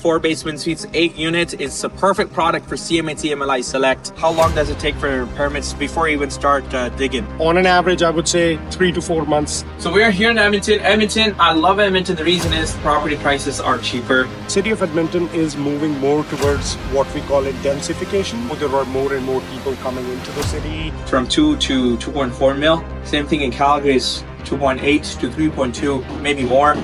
4 basement suites, 8 units. It's a perfect product for CMHC MLI Select. How long does it take for permits before you even start digging? On an average, I would say 3 to 4 months. So we are here in Edmonton. I love Edmonton. The reason is property prices are cheaper. City of Edmonton is moving more towards what we call it densification. There are more and more people coming into the city. From 2 to 2.4 mil. Same thing in Calgary is 2.8 to 3.2, maybe more.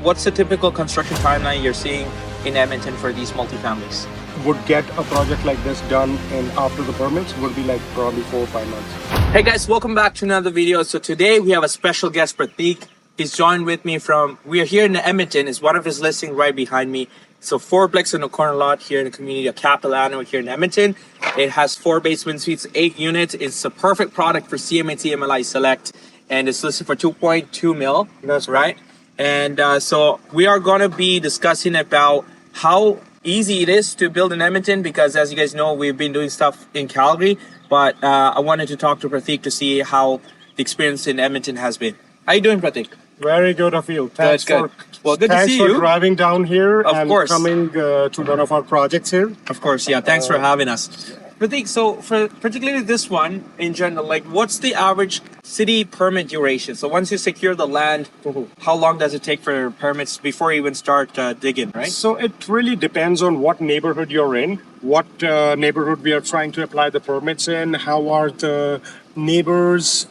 What's the typical construction timeline you're seeing in Edmonton for these multifamilies? Would get a project like this done, and after the permits would be like probably 4 or 5 months. Hey guys, welcome back to another video. So today we have a special guest, Pratik. He's joined with me we are here in Edmonton. It's one of his listings right behind me. So 4 Plex in the corner lot here in the community of Capilano here in Edmonton. It has 4 basement suites, 8 units. It's a perfect product for CMHC MLI Select, and it's listed for 2.2 mil. That's right. And so we are going to be discussing about how easy it is to build in Edmonton, because as you guys know, we've been doing stuff in Calgary, but I wanted to talk to Pratik to see how the experience in Edmonton has been. How you doing, Pratik? Very good of you. Thanks good. Well, good to thanks see for you. driving down here and course. coming to one of our projects here. Of course, yeah. Thanks for having us. Pratik, so for particularly this one in general, like what's the average city permit duration? So once you secure the land, how long does it take for permits before you even start digging, right? So it really depends on what neighborhood you're in, what neighborhood we are trying to apply the permits in, how are the neighbors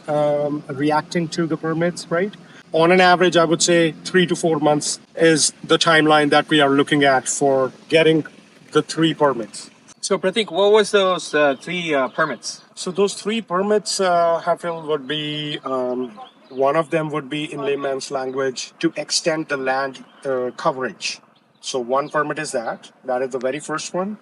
reacting to the permits, right? On an average, I would say 3 to 4 months is the timeline that we are looking at for getting the 3 permits. So Pratik, what was those 3 permits? So those 3 permits, Hafil, would be, one of them would be in layman's language to extend the land coverage. So one permit is that is the very first one.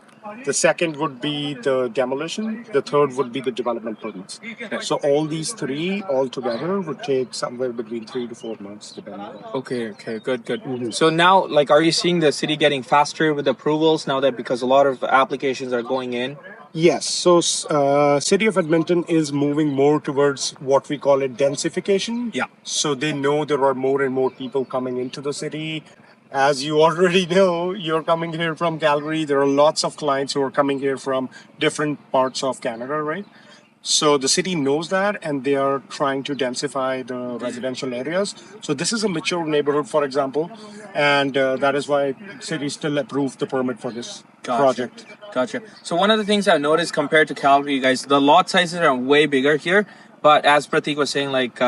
The second would be the demolition. The third would be the development permits. So all these 3 altogether would take somewhere between 3 to 4 months, depending on. Okay, good. So now, like, are you seeing the city getting faster with approvals now that because a lot of applications are going in? Yes. So City of Edmonton is moving more towards what we call it densification. Yeah. So they know there are more and more people coming into the city. As you already know, you're coming here from Calgary. There are lots of clients who are coming here from different parts of Canada, right? So the city knows that, and they are trying to densify the residential areas. So this is a mature neighborhood, for example, and that is why city still approved the permit for this project. Gotcha. So one of the things I've noticed compared to Calgary, you guys, the lot sizes are way bigger here. But as Pratik was saying, like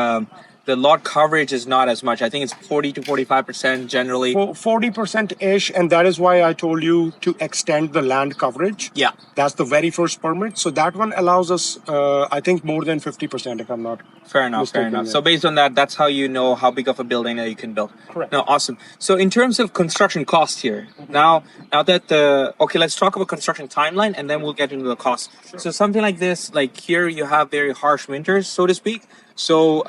the lot coverage is not as much. I think it's 40 to 45% generally. 40%-ish, and that is why I told you to extend the land coverage. Yeah. That's the very first permit. So that one allows us, I think, more than 50%, if I'm not Fair enough. mistaken. So based on that, that's how you know how big of a building that you can build. Correct. No, awesome. So in terms of construction cost here, now that okay, let's talk about construction timeline and then we'll get into the cost. So something like this, like here you have very harsh winters, so to speak. So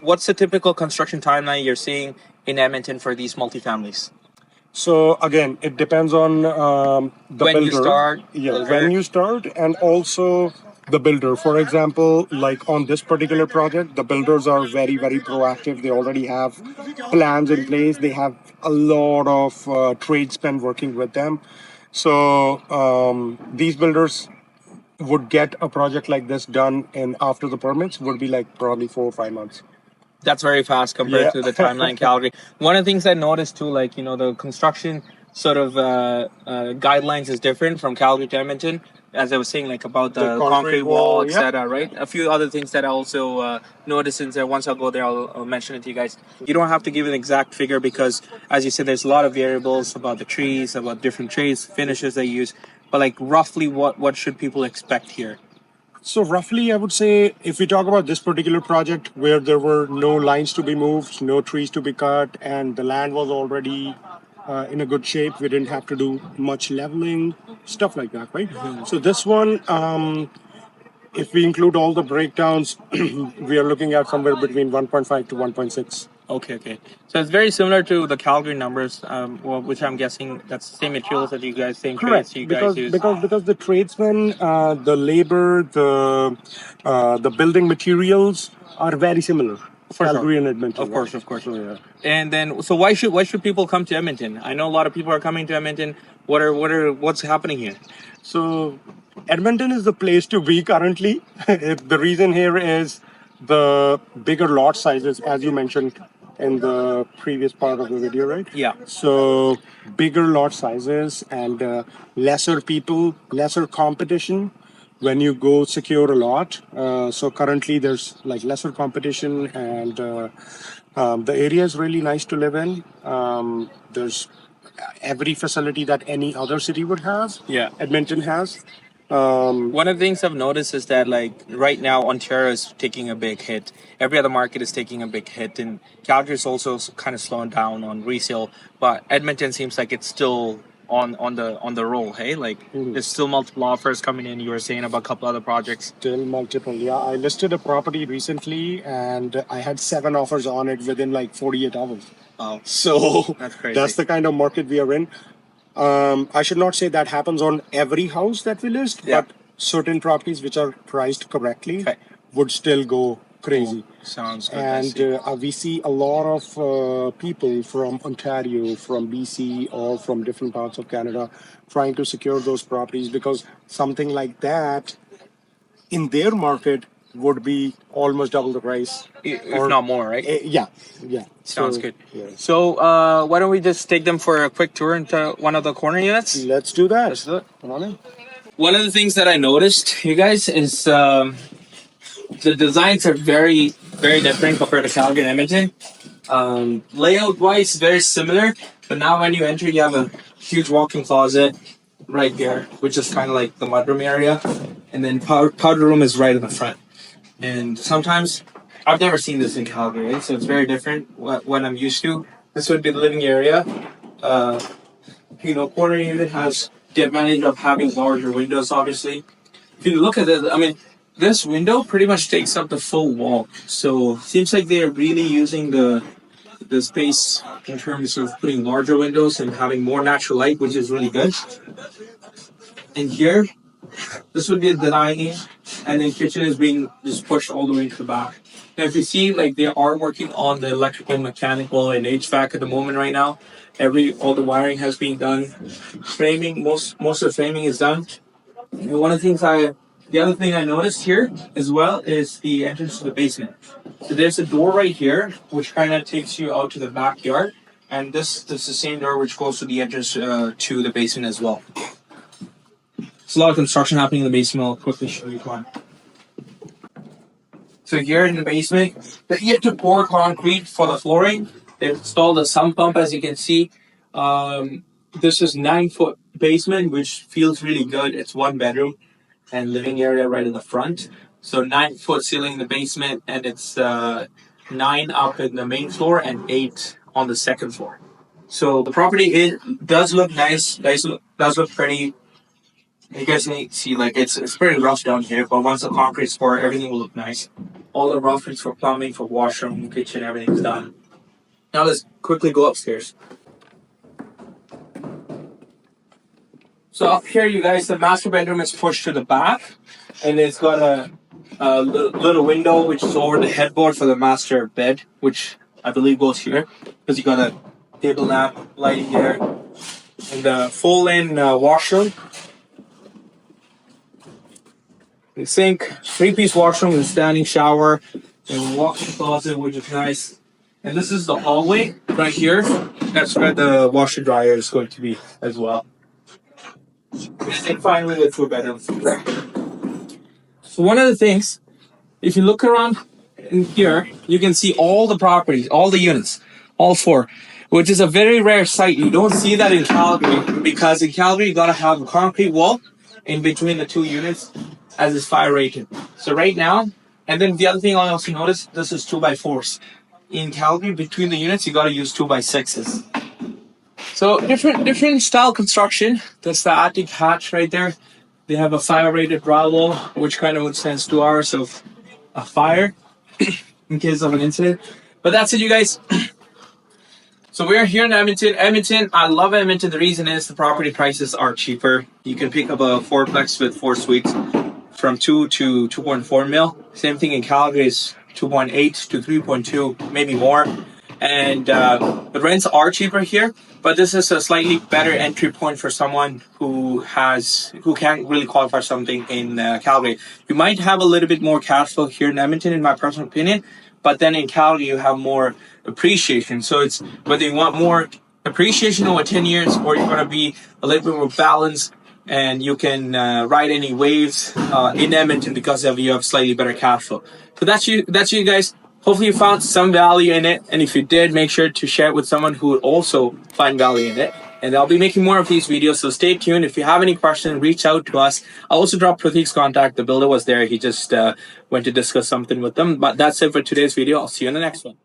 what's the typical construction timeline you're seeing in Edmonton for these multifamilies? So again, it depends on the When builder. you start, When you start, and also the builder. For example, like on this particular project, the builders are very, very proactive. They already have plans in place. They have a lot of tradesmen working with them. So these builders would get a project like this done, and after the permits would be like probably 4 or 5 months. That's very fast compared to the timeline in Calgary. One of the things I noticed too, like, you know, the construction sort of guidelines is different from Calgary to Edmonton. As I was saying, like about the concrete wall, etc., right? A few other things that I also noticed, and once I'll go there, I'll mention it to you guys. You don't have to give an exact figure because, as you said, there's a lot of variables about the trees, about different trades, finishes they use. But like roughly, what should people expect here? So roughly, I would say, if we talk about this particular project where there were no lines to be moved, no trees to be cut, and the land was already in a good shape, we didn't have to do much leveling, stuff like that, right? Mm-hmm. So this one, if we include all the breakdowns, we are looking at somewhere between 1.5 to 1.6. Okay. So it's very similar to the Calgary numbers, which I'm guessing that's the same materials that you guys, same Correct. trades you guys use. Because the tradesmen, the labor, the building materials are very similar. Calgary and Edmonton. Of course. So, yeah. And then, so why should people come to Edmonton? I know a lot of people are coming to Edmonton. What's happening here? So Edmonton is the place to be currently. The reason here is the bigger lot sizes, as you mentioned in the previous part of the video, right? Yeah. So bigger lot sizes and lesser people, lesser competition when you go secure a lot. So currently there's like lesser competition, and the area is really nice to live in. There's every facility that any other city would have. Yeah. Edmonton has. One of the things I've noticed is that like right now Ontario is taking a big hit. Every other market is taking a big hit, and Calgary is also kind of slowing down on resale. But Edmonton seems like it's still on the roll. Hey, like there's still multiple offers coming in. You were saying about a couple other projects. Still multiple. Yeah, I listed a property recently, and I had 7 offers on it within like 48 hours. Wow, So that's crazy. that's the kind of market we are in. I should not say that happens on every house that we list, Yeah. but certain properties which are priced correctly Okay. would still go crazy. Sounds good. I And see. we see a lot of people from Ontario, from BC, or from different parts of Canada trying to secure those properties, because something like that in their market would be almost double the price. If not more, right? Yeah, yeah. Sounds So, good. yeah. So why don't we just take them for a quick tour into one of the corner units? Let's do that. Let's do it. Come on in. One of the things that I noticed, you guys, is the designs are very, very different compared to Calgary and Edmonton. Layout wise, very similar, but now when you enter, you have a huge walk-in closet right here, which is kind of like the mudroom area, and then powder room is right in the front. And sometimes I've never seen this in Calgary, right? So it's very different what I'm used to. This would be the living area. Corner unit has the advantage of having larger windows, obviously. If you look at it, I mean, this window pretty much takes up the full wall. So seems like they're really using the space in terms of putting larger windows and having more natural light, which is really good. And here, this would be the dining, and then kitchen is being just pushed all the way to the back. Now, if you see, like they are working on the electrical, mechanical, and HVAC at the moment right now. All the wiring has been done. Framing, most of the framing is done. And the other thing I noticed here as well is the entrance to the basement. So there's a door right here, which kind of takes you out to the backyard, and this is the same door which goes to the entrance to the basement as well. There's a lot of construction happening in the basement. I'll quickly show you one. So here in the basement, they had to pour concrete for the flooring. They've installed a sump pump, as you can see. This is 9-foot basement, which feels really good. It's 1 bedroom and living area right in the front. So 9-foot ceiling in the basement, and it's 9 up in the main floor and 8 on the second floor. So the property does look nice. Does look pretty. You guys can see like it's pretty rough down here, but once the concrete's poured, everything will look nice. All the roughings for plumbing, for washroom, kitchen, everything's done. Now let's quickly go upstairs. So up here, you guys, the master bedroom is pushed to the back, and it's got a little window which is over the headboard for the master bed, which I believe goes here, because you got a table lamp lighting there, and the full-in washroom. The sink, 3-piece washroom with a standing shower, and a walk-in closet, which is nice. And this is the hallway right here. That's where the washer dryer is going to be as well. And finally, the 2 bedrooms. So one of the things, if you look around in here, you can see all the properties, all the units, all 4, which is a very rare sight. You don't see that in Calgary, because in Calgary you gotta have a concrete wall in between the 2 units, as is fire rated. So right now, and then the other thing I also noticed, this is 2x4s. In Calgary, between the units, you gotta use 2x6s. So different style construction. That's the attic hatch right there. They have a fire rated drywall, which kind of withstands 2 hours of a fire in case of an incident. But that's it, you guys. So we are here in Edmonton. Edmonton, I love Edmonton. The reason is the property prices are cheaper. You can pick up a 4-plex with 4 suites from 2 to 2.4 mil. Same thing in Calgary is 2.8 to 3.2, maybe more. and the rents are cheaper here. But this is a slightly better entry point for someone who can't really qualify for something in Calgary. You might have a little bit more cash flow here in Edmonton, in my personal opinion, but then in Calgary you have more appreciation. So it's whether you want more appreciation over 10 years or you're going to be a little bit more balanced and you can ride any waves in Edmonton because of you have slightly better cash flow. So that's you guys. Hopefully you found some value in it, and if you did, make sure to share it with someone who would also find value in it. And I'll be making more of these videos, so stay tuned. If you have any questions, reach out to us. I'll also drop Pratik's contact. The builder was there. He just went to discuss something with them. But that's it for today's video. I'll see you in the next one.